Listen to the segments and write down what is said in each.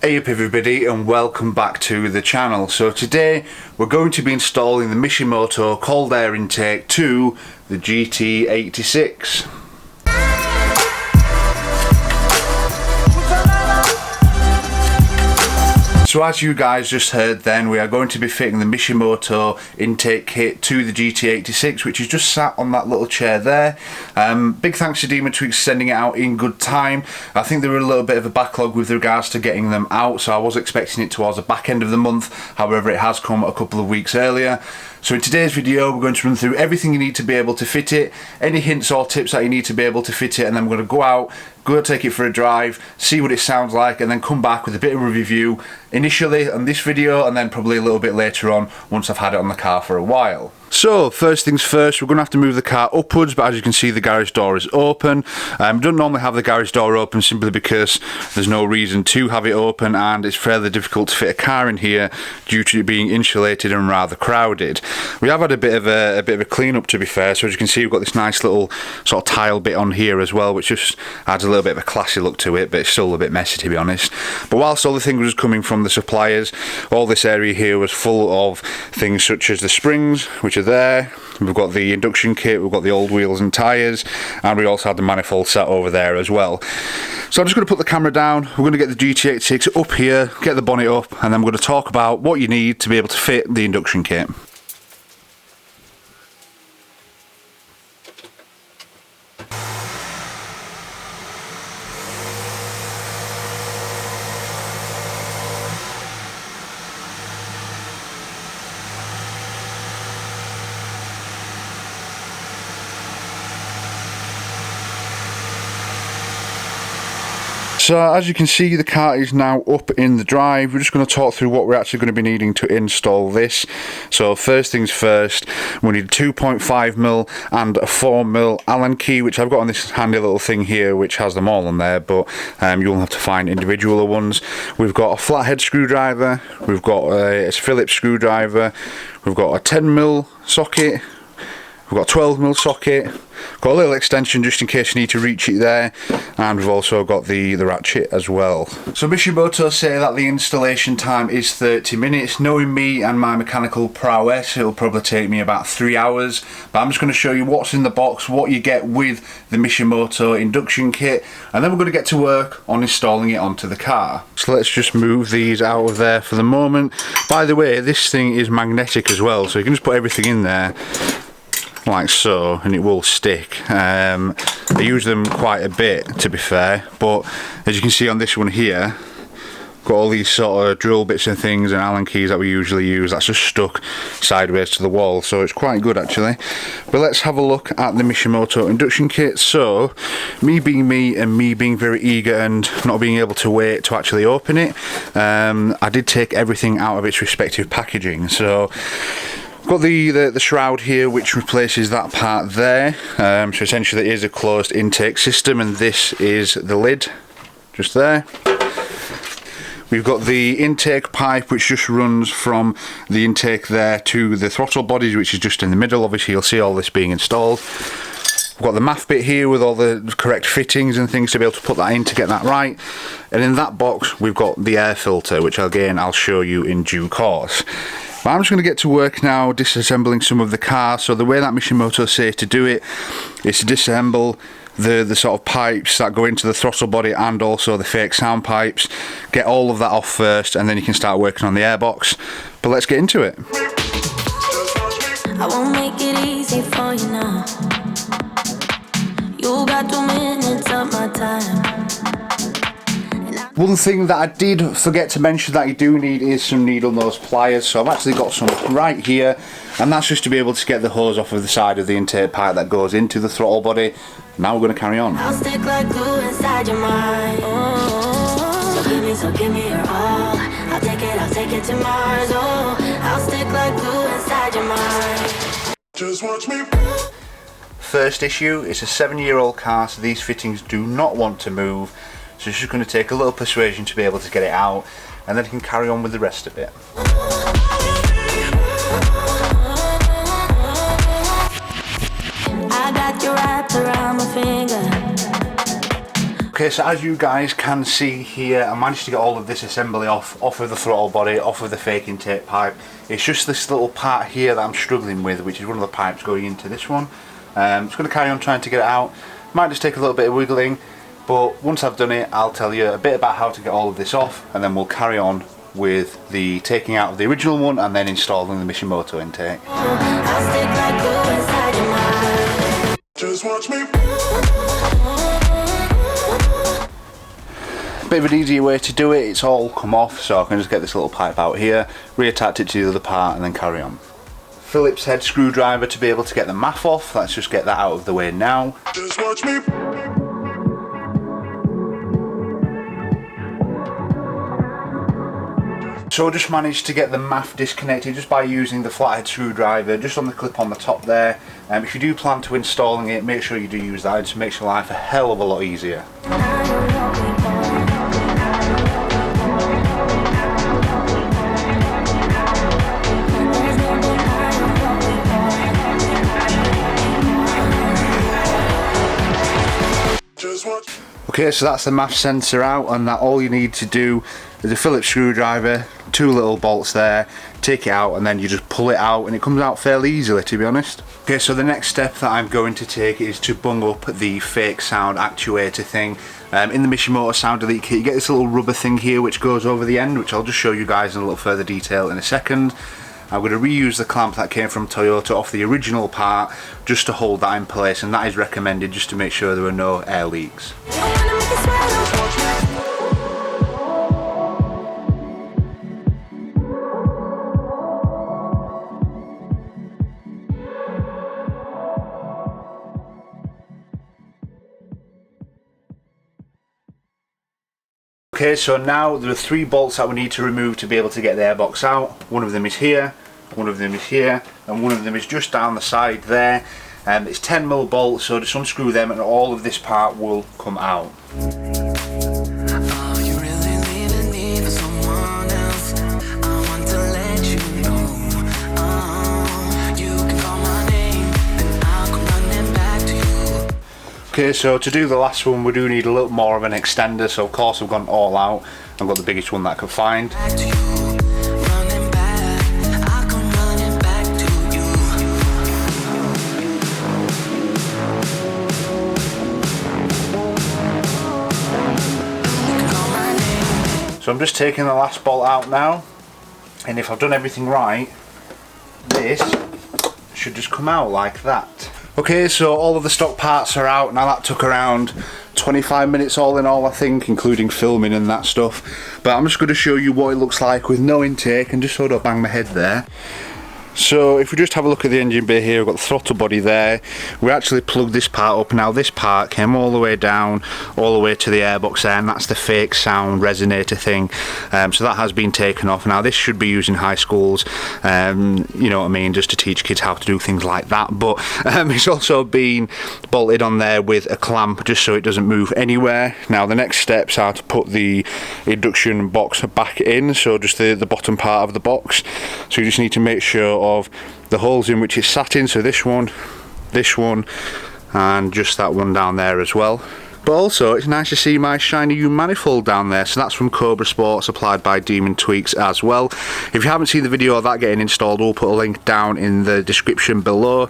Hey up everybody, and welcome back to the channel. So today we're going to be installing the Mishimoto cold air intake to the GT86. So as you guys just heard then, we are going to be fitting the Mishimoto intake kit to the GT86, which is just sat on that little chair there. Big thanks to Demon Tweaks sending it out in good time. I think there were a little bit of a backlog with regards to getting them out, so I was expecting it towards the back end of the month. However, it has come a couple of weeks earlier. So in today's video, we're going to run through everything you need to be able to fit it, any hints or tips that you need to be able to fit it, and then we're going to go out, take it for a drive, see what it sounds like, and then come back with a bit of a review initially on this video, and then probably a little bit later on once I've had it on the car for a while. So first things first, we're going to have to move the car upwards, but as you can see the garage door is open. We don't normally have the garage door open simply because there's no reason to have it open, and it's fairly difficult to fit a car in here due to it being insulated and rather crowded. We have had a bit of a clean up, to be fair, so as you can see we've got this nice little sort of tile bit on here as well, which just adds a little bit of a classy look to it, but it's still a bit messy, to be honest. But whilst all the things was coming from the suppliers, all this area here was full of things such as the springs, which are there. We've got the induction kit, we've got the old wheels and tyres, and we also had the manifold sat over there as well. So I'm just going to put the camera down, we're going to get the GT86 up here, get the bonnet up, and then we're going to talk about what you need to be able to fit the induction kit. So as you can see, the car is now up in the drive. We're just going to talk through what we're actually going to be needing to install this. So first things first, we need a 2.5mm and a 4mm Allen key, which I've got on this handy little thing here which has them all on there, but you'll have to find individual ones. We've got a flathead screwdriver, we've got a Phillips screwdriver, we've got a 10mm socket, we've got a 12mm socket, got a little extension just in case you need to reach it there, and we've also got the ratchet as well. So Mishimoto say that the installation time is 30 minutes. Knowing me and my mechanical prowess, it'll probably take me about 3 hours, but I'm just going to show you what's in the box, what you get with the Mishimoto induction kit, and then we're going to get to work on installing it onto the car. So let's just move these out of there for the moment. By the way, this thing is magnetic as well, so you can just put everything in there like so and it will stick. I use them quite a bit, to be fair, but as you can see on this one here, got all these sort of drill bits and things and Allen keys that we usually use that's just stuck sideways to the wall, so it's quite good actually. But let's have a look at the Mishimoto induction kit. So me being me and me being very eager and not being able to wait to actually open it, I did take everything out of its respective packaging. So got the shroud here which replaces that part there, so essentially it is a closed intake system, and this is the lid just there. We've got the intake pipe which just runs from the intake there to the throttle bodies, which is just in the middle. Obviously you'll see all this being installed. We've got the math bit here with all the correct fittings and things to be able to put that in to get that right, and in that box we've got the air filter, which again I'll show you in due course. But I'm just going to get to work now disassembling some of the car. So the way that Mishimoto say to do it is to disassemble the sort of pipes that go into the throttle body and also the fake sound pipes. Get all of that off first and then you can start working on the airbox. But let's get into it. I won't make it easy for you now. You got 2 minutes of my time. One thing that I did forget to mention that you do need is some needle nose pliers, so I've actually got some right here, and that's just to be able to get the hose off of the side of the intake pipe that goes into the throttle body. Now we're going to carry on. I'll stick like glue inside your mind. Oh, so give me your all. I'll take it to Mars. Oh, I'll stick like glue inside your mind. Just watch me. First issue, it's a 7-year-old car, so these fittings do not want to move. So it's just going to take a little persuasion to be able to get it out, and then you can carry on with the rest of it. I got you wrapped around my finger. Okay, so as you guys can see here, I managed to get all of this assembly off of the throttle body, off of the fake intake pipe. It's just this little part here that I'm struggling with, which is one of the pipes going into this one. I'm just going to carry on trying to get it out. Might just take a little bit of wiggling, but once I've done it, I'll tell you a bit about how to get all of this off, and then we'll carry on with the taking out of the original one and then installing the Mishimoto intake. I'll stick like glue inside your mind. Just watch me. Bit of an easier way to do it, it's all come off, so I can just get this little pipe out here, reattach it to the other part and then carry on. Phillips head screwdriver to be able to get the math off. Let's just get that out of the way now. Just watch me. So I just managed to get the math disconnected just by using the flathead screwdriver just on the clip on the top there. If you do plan to installing it, make sure you do use that, it just makes your life a hell of a lot easier. Okay, so that's the math sensor out, and that all you need to do is a Phillips screwdriver, 2 little bolts there, take it out and then you just pull it out and it comes out fairly easily, to be honest. Okay, so the next step that I'm going to take is to bung up the fake sound actuator thing. In the Mishimoto sound delete kit you get this little rubber thing here which goes over the end, which I'll just show you guys in a little further detail in a second. I'm going to reuse the clamp that came from Toyota off the original part just to hold that in place, and that is recommended just to make sure there are no air leaks. Okay, so now there are 3 bolts that we need to remove to be able to get the airbox out. One of them is here, one of them is here, and one of them is just down the side there. It's 10mm bolts, so just unscrew them and all of this part will come out. Okay, so to do the last one we do need a little more of an extender, so of course I've gone all out. I've got the biggest one that I could find. So I'm just taking the last bolt out now, and if I've done everything right, this should just come out like that. Okay, so all of the stock parts are out. Now that took around 25 minutes all in all, I think, including filming and that stuff. But I'm just going to show you what it looks like with no intake, and just so I don't bang my head there. So if we just have a look at the engine bay here, we've got the throttle body there. We actually plugged this part up. Now this part came all the way down, all the way to the airbox there, and that's the fake sound resonator thing. So that has been taken off. Now this should be used in high schools, you know what I mean, just to teach kids how to do things like that. But it's also been bolted on there with a clamp just so it doesn't move anywhere. Now the next steps are to put the induction box back in, so just the bottom part of the box. So you just need to make sure of the holes in which it's sat in, so this one, and just that one down there as well. But also it's nice to see my shiny U manifold down there, so that's from Cobra Sport, supplied by Demon Tweaks as well. If you haven't seen the video of that getting installed, we'll put a link down in the description below.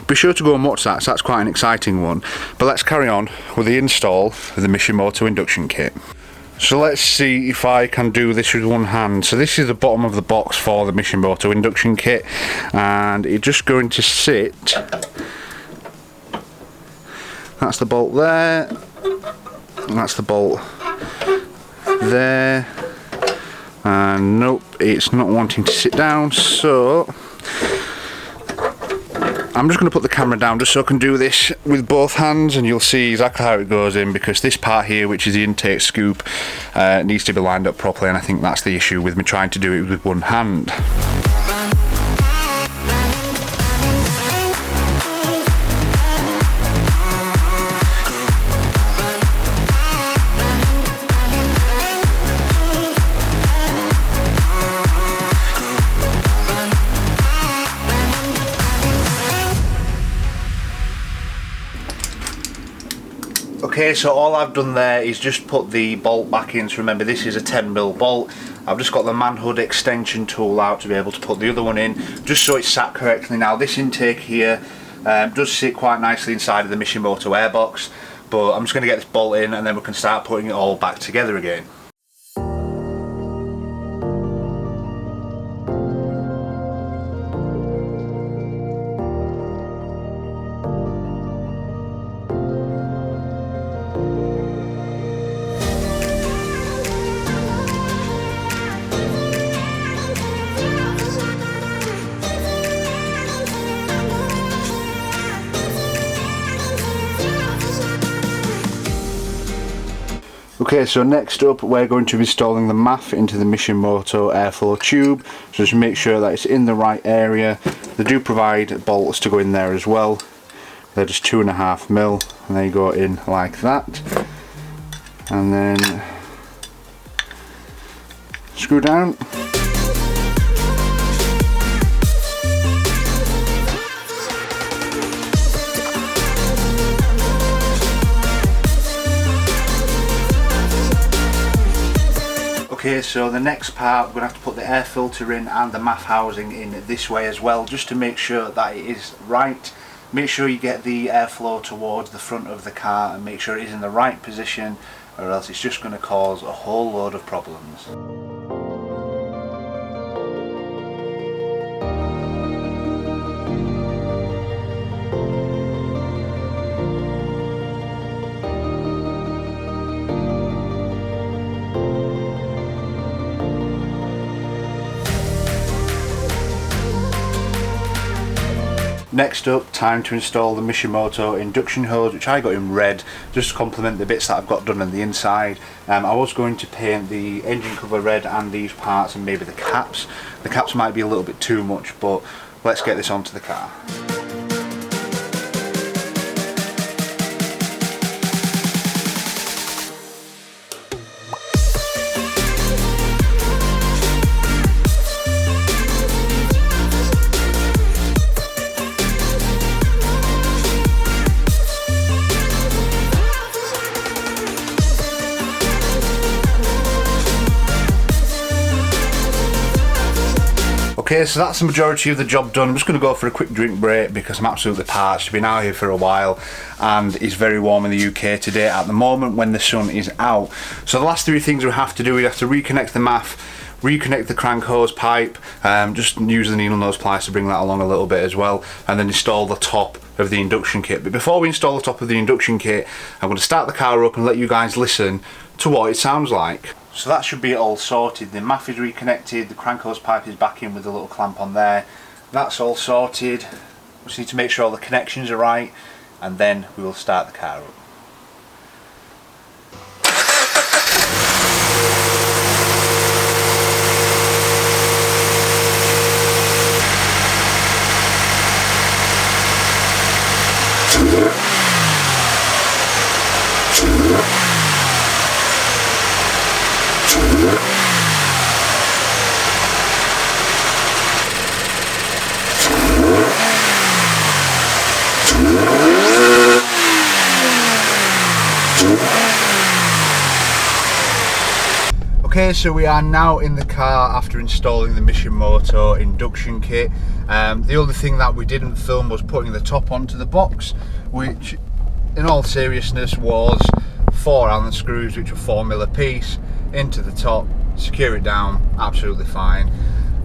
Be sure to go and watch that, so that's quite an exciting one. But let's carry on with the install of the Mishimoto induction kit. So let's see if I can do this with one hand. So this is the bottom of the box for the Mishimoto induction kit, and it's just going to sit. That's the bolt there, and that's the bolt there, and nope, it's not wanting to sit down, so I'm just going to put the camera down just so I can do this with both hands, and you'll see exactly how it goes in, because this part here, which is the intake scoop, needs to be lined up properly, and I think that's the issue with me trying to do it with one hand. Okay, so all I've done there is just put the bolt back in. So remember, this is a 10mm bolt. I've just got the manhood extension tool out to be able to put the other one in, just so it's sat correctly. Now this intake here does sit quite nicely inside of the Mishimoto airbox, but I'm just going to get this bolt in and then we can start putting it all back together again. Okay, so next up we're going to be installing the MAF into the Mishimoto airflow tube. So just make sure that it's in the right area. They do provide bolts to go in there as well. They're just 2.5mm and they go in like that. And then screw down. Okay, so the next part, we're going to have to put the air filter in and the MAF housing in this way as well, just to make sure that it is right. Make sure you get the airflow towards the front of the car and make sure it is in the right position, or else it's just going to cause a whole load of problems. Next up, time to install the Mishimoto induction hose, which I got in red, just to complement the bits that I've got done on the inside. I was going to paint the engine cover red and these parts and maybe the caps. The caps might be a little bit too much, but let's get this onto the car. Okay, so that's the majority of the job done. I'm just going to go for a quick drink break because I'm absolutely parched. I've been out here for a while and it's very warm in the UK today at the moment when the sun is out. So the last three things we have to do, we have to reconnect the MAF, reconnect the crank hose pipe, just use the needle nose pliers to bring that along a little bit as well, and then install the top of the induction kit. But before we install the top of the induction kit, I'm going to start the car up and let you guys listen to what it sounds like. So that should be all sorted. The MAF is reconnected, the crank hose pipe is back in with the little clamp on there. That's all sorted. We just need to make sure all the connections are right and then we will start the car up. Okay, so we are now in the car after installing the Mishimoto induction kit. The other thing that we didn't film was putting the top onto the box, which in all seriousness was 4 Allen screws, which are 4mm a piece, into the top, secure it down, absolutely fine.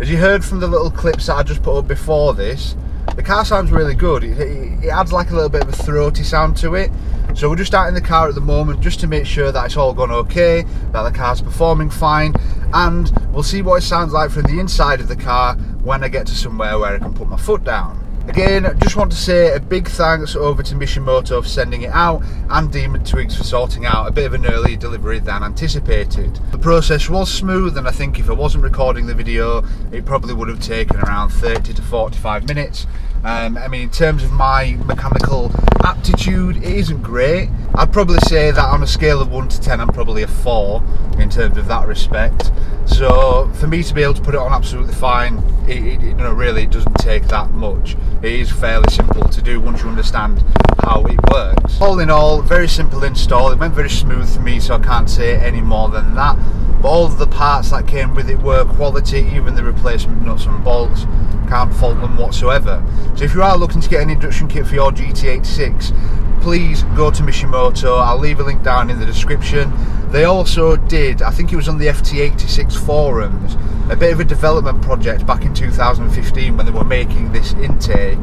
As you heard from the little clips that I just put up before this, the car sounds really good. It adds like a little bit of a throaty sound to it. So we're just starting the car at the moment just to make sure that it's all gone okay, that the car's performing fine, and we'll see what it sounds like from the inside of the car when I get to somewhere where I can put my foot down. Again, I just want to say a big thanks over to Mishimoto for sending it out and Demon Twigs for sorting out a bit of an earlier delivery than anticipated. The process was smooth, and I think if I wasn't recording the video it probably would have taken around 30 to 45 minutes. I mean, in terms of my mechanical aptitude, it isn't great. I'd probably say that on a scale of 1 to 10 I'm probably a 4 in terms of that respect. So for me to be able to put it on absolutely fine, it really doesn't take that much. it is fairly simple to do once you understand how it works. All in all, very simple install. It went very smooth for me, so I can't say any more than that. But all of the parts that came with it were quality, even the replacement nuts and bolts. Can't fault them whatsoever. So if you are looking to get an induction kit for your GT86, please go to Mishimoto. I'll leave a link down in the description. They also did, I think it was on the GT86 forums, a bit of a development project back in 2015 when they were making this intake,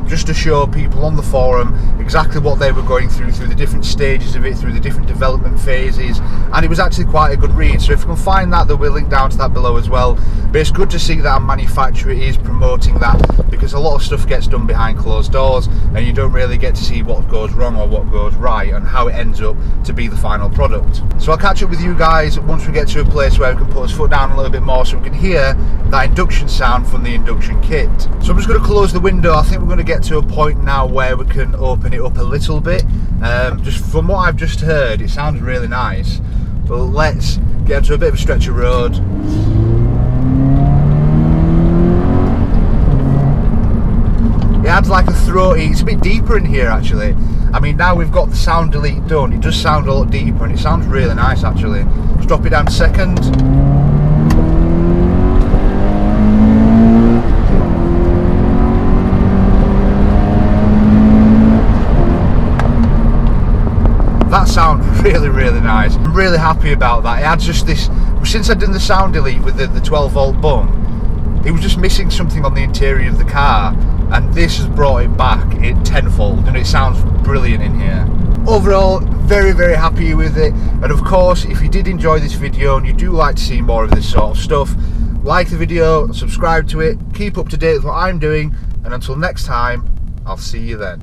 just to show people on the forum exactly what they were going through the different stages of it, through the different development phases, and it was actually quite a good read. So if you can find that, there'll be a link down to that below as well. But it's good to see that a manufacturer is promoting that, because a lot of stuff gets done behind closed doors and you don't really get to see what goes wrong or what goes right and how it ends up to be the final product. So I'll catch up with you guys once we get to a place where we can put his foot down a little bit more so we can hear that induction sound from the induction kit. So I'm just going to close the window. I think we're going to get to a point now where we can open it up a little bit. Just from what I've just heard, it sounds really nice. But let's get to a bit of a stretch of road. It adds like a throaty, it's a bit deeper in here actually. I mean, now we've got the sound delete done, it does sound a lot deeper and it sounds really nice actually. Let's drop it down to second. That sounds really, really nice. I'm really happy about that. It adds just this, since I've done the sound delete with the 12 volt bung, it was just missing something on the interior of the car, and this has brought it back tenfold, and it sounds brilliant in here. Overall, very, very happy with it. And of course, if you did enjoy this video and you do like to see more of this sort of stuff, like the video, subscribe to it, keep up to date with what I'm doing, and until next time, I'll see you then.